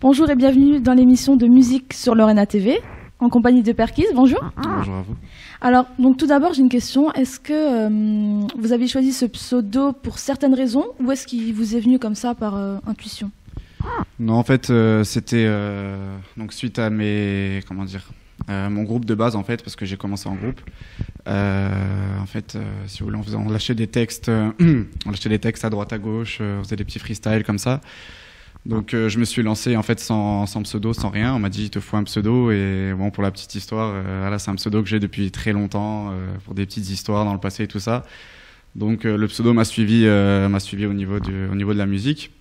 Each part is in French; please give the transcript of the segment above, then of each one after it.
Bonjour et bienvenue dans l'émission de musique sur Lorena TV, en compagnie de Perkis. Bonjour. Bonjour à vous. Alors, donc tout d'abord, j'ai une question. Est-ce que vous avez choisi ce pseudo pour certaines raisons ou est-ce qu'il vous est venu comme ça par intuition? Non, en fait, c'était donc suite à mon groupe de base, en fait, parce que j'ai commencé en groupe. En fait, si vous voulez, on lâchait des textes, on lâchait des textes à droite à gauche, on faisait des petits freestyles comme ça. Donc je me suis lancé en fait sans pseudo, sans rien. On m'a dit il te faut un pseudo et bon, pour la petite histoire, voilà, c'est un pseudo que j'ai depuis très longtemps pour des petites histoires dans le passé et tout ça. Donc le pseudo m'a suivi au niveau de la musique.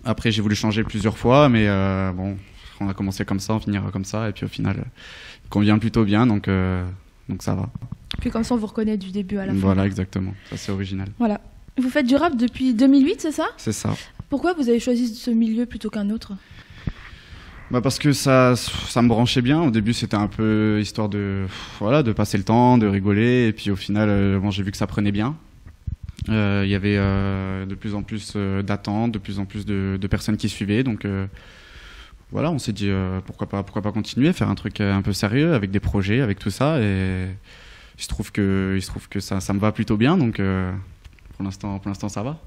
Après j'ai voulu changer plusieurs fois, mais bon, on a commencé comme ça, on finira comme ça et puis au final il convient plutôt bien, donc ça va. Puis comme ça on vous reconnaît du début à la fin. Voilà, exactement, ça c'est original. Voilà. Vous faites du rap depuis 2008, c'est ça? C'est ça. Pourquoi vous avez choisi ce milieu plutôt qu'un autre? Parce que ça me branchait bien. Au début, c'était un peu histoire de passer le temps, de rigoler. Et puis au final, j'ai vu que ça prenait bien. Il y avait de plus en plus d'attentes, de plus en plus de personnes qui suivaient. Donc voilà, on s'est dit pourquoi pas continuer, faire un truc un peu sérieux avec des projets, avec tout ça. Et il se trouve que ça me va plutôt bien. Donc pour l'instant, ça va.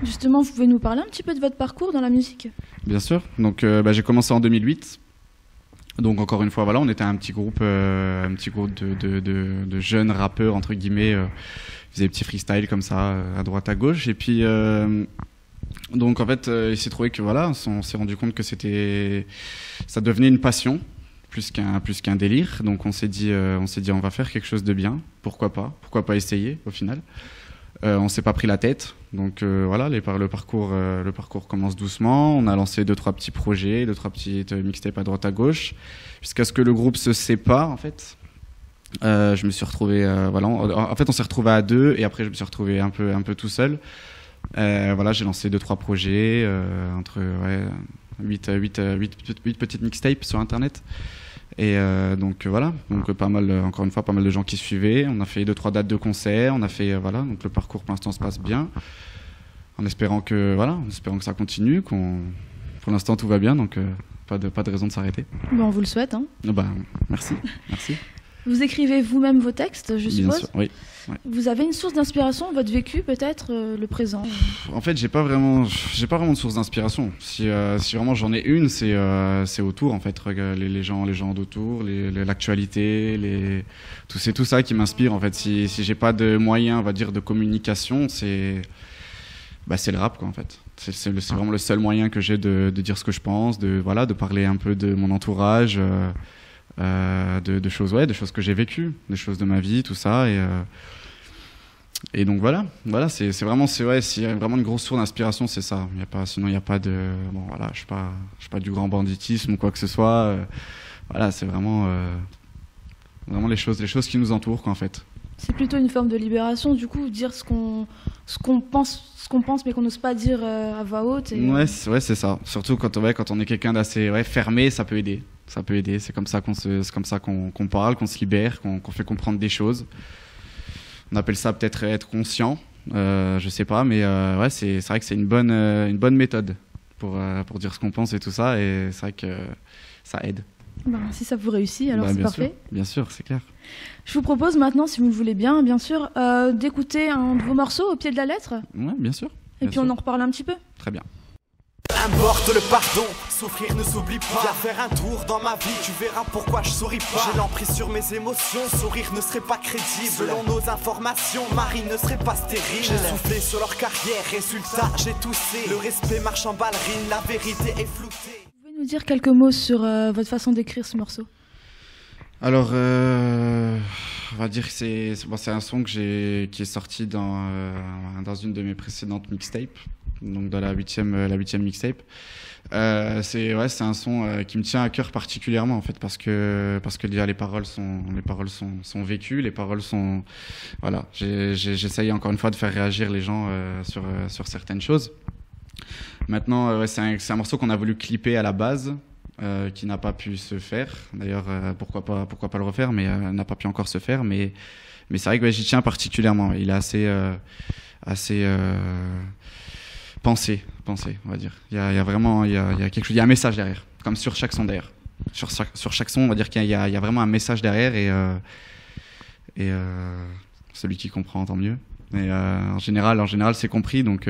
Justement, vous pouvez nous parler un petit peu de votre parcours dans la musique? Bien sûr. Donc, j'ai commencé en 2008. Donc, encore une fois, voilà, on était un petit groupe de jeunes rappeurs entre guillemets. Ils faisaient des petits freestyles comme ça, à droite, à gauche. Et puis, donc en fait, il s'est trouvé que voilà, on s'est rendu compte que ça devenait une passion plus qu'un délire. Donc, on s'est dit, on va faire quelque chose de bien. Pourquoi pas essayer au final. On s'est pas pris la tête, donc voilà, le parcours commence doucement. On a lancé 2-3 petits projets, 2-3 petites mixtapes à droite à gauche, jusqu'à ce que le groupe se sépare en fait. Je me suis retrouvé, en fait on s'est retrouvé à deux et après je me suis retrouvé un peu tout seul. Voilà, j'ai lancé 2-3 projets entre 8 petites mixtapes sur internet. Et donc voilà, encore une fois pas mal de gens qui suivaient. On a fait 2-3 dates de concert, on a fait voilà, donc le parcours pour l'instant se passe bien, en espérant que ça continue, pour l'instant tout va bien, donc pas de raison de s'arrêter. Bon, on vous le souhaite, hein. Merci. Vous écrivez vous-même vos textes, je suppose? Bien sûr, oui. Ouais. Vous avez une source d'inspiration, votre vécu peut-être, le présent? En fait, j'ai pas vraiment de source d'inspiration. Si vraiment j'en ai une, c'est autour en fait, les gens d'autour, l'actualité, tout ça qui m'inspire en fait. Si j'ai pas de moyens, on va dire, de communication, c'est le rap quoi en fait. C'est vraiment le seul moyen que j'ai de dire ce que je pense, de parler un peu de mon entourage, de choses que j'ai vécues, des choses de ma vie, tout ça et donc voilà, c'est vraiment s'il y a vraiment une grosse source d'inspiration, c'est ça. Sinon il y a pas de je suis pas du grand banditisme ou quoi que ce soit. Voilà, c'est vraiment les choses qui nous entourent quoi en fait. C'est plutôt une forme de libération, du coup, dire ce qu'on pense mais qu'on n'ose pas dire à voix haute. Ouais, c'est ça. Surtout quand on est quelqu'un d'assez fermé, ça peut aider. C'est comme ça qu'on parle, qu'on se libère, qu'on fait comprendre des choses. On appelle ça peut-être être conscient, je sais pas, mais c'est vrai que c'est une bonne méthode pour dire ce qu'on pense et tout ça, et c'est vrai que ça aide. Si ça vous réussit, alors c'est parfait. Bien sûr, c'est clair. Je vous propose maintenant, si vous le voulez bien sûr, d'écouter un de vos morceaux au pied de la lettre. Ouais, bien sûr. Et puis on en reparle un petit peu. Très bien. Importe le pardon, souffrir ne s'oublie pas. Viens faire un tour dans ma vie, tu verras pourquoi je souris pas. J'ai l'emprise sur mes émotions, sourire ne serait pas crédible. Selon nos informations, Marie ne serait pas stérile. J'ai soufflé sur leur carrière, résultat, j'ai toussé. Le respect marche en ballerine, la vérité est floutée. Vous pouvez nous dire quelques mots sur votre façon d'écrire ce morceau? Alors, on va dire que c'est un son qui est sorti dans une de mes précédentes mixtapes. Donc dans la huitième mixtape, c'est un son qui me tient à cœur particulièrement en fait parce que déjà les paroles sont vécues, les paroles sont voilà, j'essaye encore une fois de faire réagir les gens sur certaines choses. Maintenant c'est un morceau qu'on a voulu clipper à la base, qui n'a pas pu se faire. D'ailleurs pourquoi pas le refaire, mais n'a pas pu encore se faire, mais c'est vrai que j'y tiens particulièrement. Il est assez penser, on va dire. Il y a vraiment, il y a quelque chose, il y a un message derrière, comme sur chaque son d'ailleurs. Sur chaque son, on va dire qu'il y a vraiment un message derrière et celui qui comprend tant mieux. Mais en général, c'est compris, donc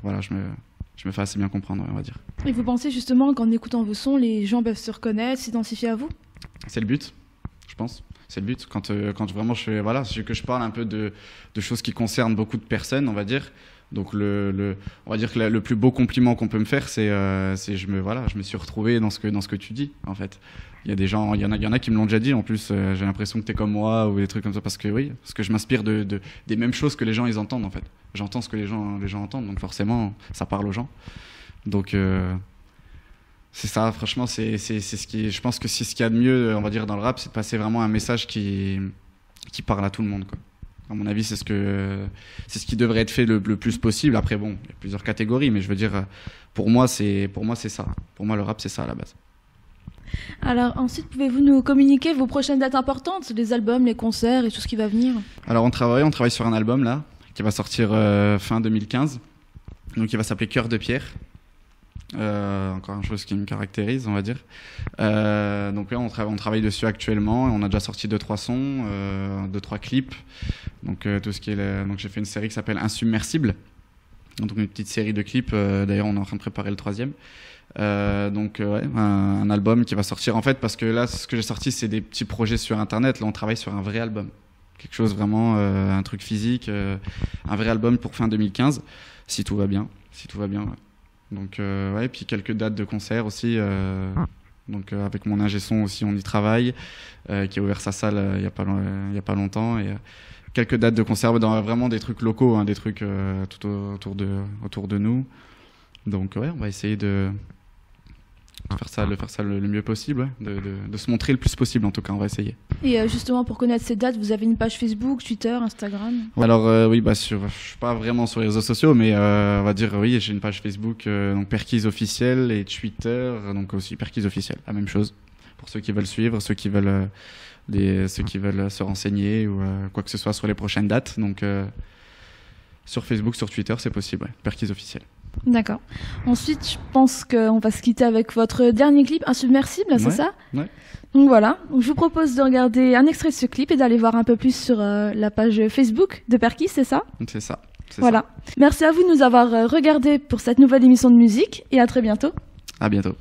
voilà, je me fais assez bien comprendre, on va dire. Et vous pensez justement qu'en écoutant vos sons, les gens peuvent se reconnaître, s'identifier à vous? C'est le but, je pense. C'est le but. Quand vraiment que je parle un peu de choses qui concernent beaucoup de personnes, on va dire. Donc on va dire que le plus beau compliment qu'on peut me faire, c'est je me suis retrouvé dans ce que tu dis, en fait. Il y a des gens, il y en a qui me l'ont déjà dit. En plus, j'ai l'impression que t'es comme moi ou des trucs comme ça, parce que je m'inspire des mêmes choses que les gens ils entendent, en fait. J'entends ce que les gens entendent, donc forcément ça parle aux gens. Donc c'est ça, franchement, c'est ce qui, je pense que c'est ce qu'il y a de mieux, on va dire, dans le rap, c'est de passer vraiment un message qui parle à tout le monde, quoi. À mon avis, c'est ce qui devrait être fait le plus possible. Après, bon, il y a plusieurs catégories, mais je veux dire, pour moi, c'est ça. Pour moi, le rap, c'est ça à la base. Alors ensuite, pouvez-vous nous communiquer vos prochaines dates importantes, les albums, les concerts et tout ce qui va venir? Alors on travaille sur un album là, qui va sortir fin 2015, donc il va s'appeler Cœur de Pierre. Encore une chose qui me caractérise, on va dire. Donc là, on travaille dessus actuellement. On a déjà sorti 2-3 sons, 2-3 clips. Donc tout ce qui est donc j'ai fait une série qui s'appelle Insubmersible. Donc une petite série de clips. D'ailleurs, on est en train de préparer le 3e. Donc un album qui va sortir en fait, parce que là, ce que j'ai sorti, c'est des petits projets sur Internet. Là, on travaille sur un vrai album, quelque chose vraiment, un truc physique, un vrai album pour fin 2015, si tout va bien. Ouais. Donc et puis quelques dates de concert aussi. Donc avec mon ingé son aussi, on y travaille, qui a ouvert sa salle il y a pas longtemps, et quelques dates de concert dans vraiment des trucs locaux, hein, des trucs tout autour de nous. Donc on va essayer de faire ça le mieux possible, ouais, de se montrer le plus possible, en tout cas, on va essayer. Et justement, pour connaître ces dates, vous avez une page Facebook, Twitter, Instagram? Alors oui, je suis pas vraiment sur les réseaux sociaux, mais on va dire oui, j'ai une page Facebook, donc Perquise officiel, et Twitter, donc aussi Perquise officiel, la même chose, pour ceux qui veulent suivre, ceux qui veulent se renseigner ou quoi que ce soit sur les prochaines dates. Donc sur Facebook, sur Twitter, c'est possible, ouais, Perquise officiel. D'accord. Ensuite, je pense qu'on va se quitter avec votre dernier clip, Insubmersible, c'est ça? Ouais. Donc voilà, je vous propose de regarder un extrait de ce clip et d'aller voir un peu plus sur la page Facebook de Perquise, c'est ça? C'est ça. Voilà. Merci à vous de nous avoir regardés pour cette nouvelle émission de musique, et à très bientôt. À bientôt.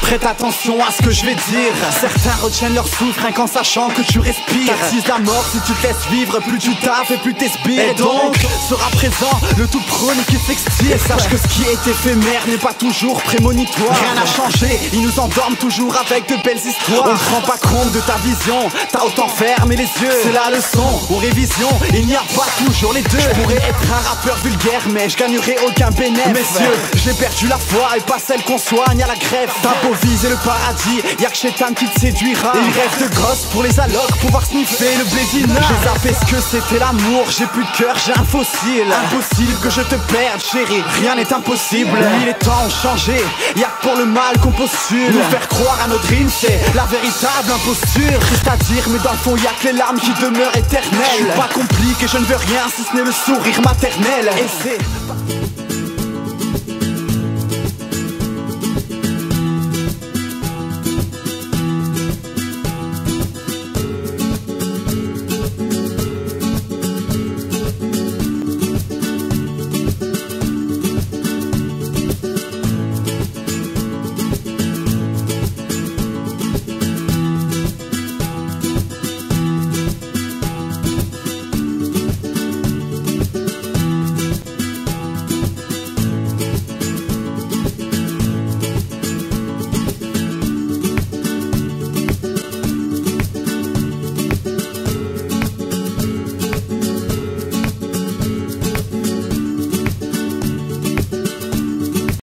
Prête attention à ce que je vais dire. Certains retiennent leur souffle rien qu'en sachant que tu respires. T'attises la mort si tu te laisses vivre. Plus tu taffes et plus t'es sbires. Et donc sera présent le tout prône qui s'extire. Et sache que ce qui est éphémère n'est pas toujours prémonitoire. Rien n'a changé, ils nous endorment toujours avec de belles histoires. On ne prend pas compte de ta vision, t'as autant fermé les yeux. C'est la leçon, aux révisions, il n'y a pas toujours les deux. Je pourrais être un rappeur vulgaire, mais je gagnerai aucun bénéfice. Messieurs, j'ai perdu la foi et pas celle qu'on soigne à la grève. T'as beau viser le paradis, y'a que Chétan qui te séduira. Et il rêve de gosse pour les allocs, pouvoir sniffer le blédina. J'ai zappé ce que c'était l'amour, j'ai plus de cœur, j'ai un fossile. Impossible que je te perde, chérie, rien n'est impossible. Oui, les temps ont changé, y'a que pour le mal qu'on postule. Nous faire croire à notre dream, c'est la véritable imposture. Triste à dire, mais dans le fond y'a que les larmes qui demeurent éternelles. Je suis pas compliqué, je ne veux rien si ce n'est le sourire maternel. Et c'est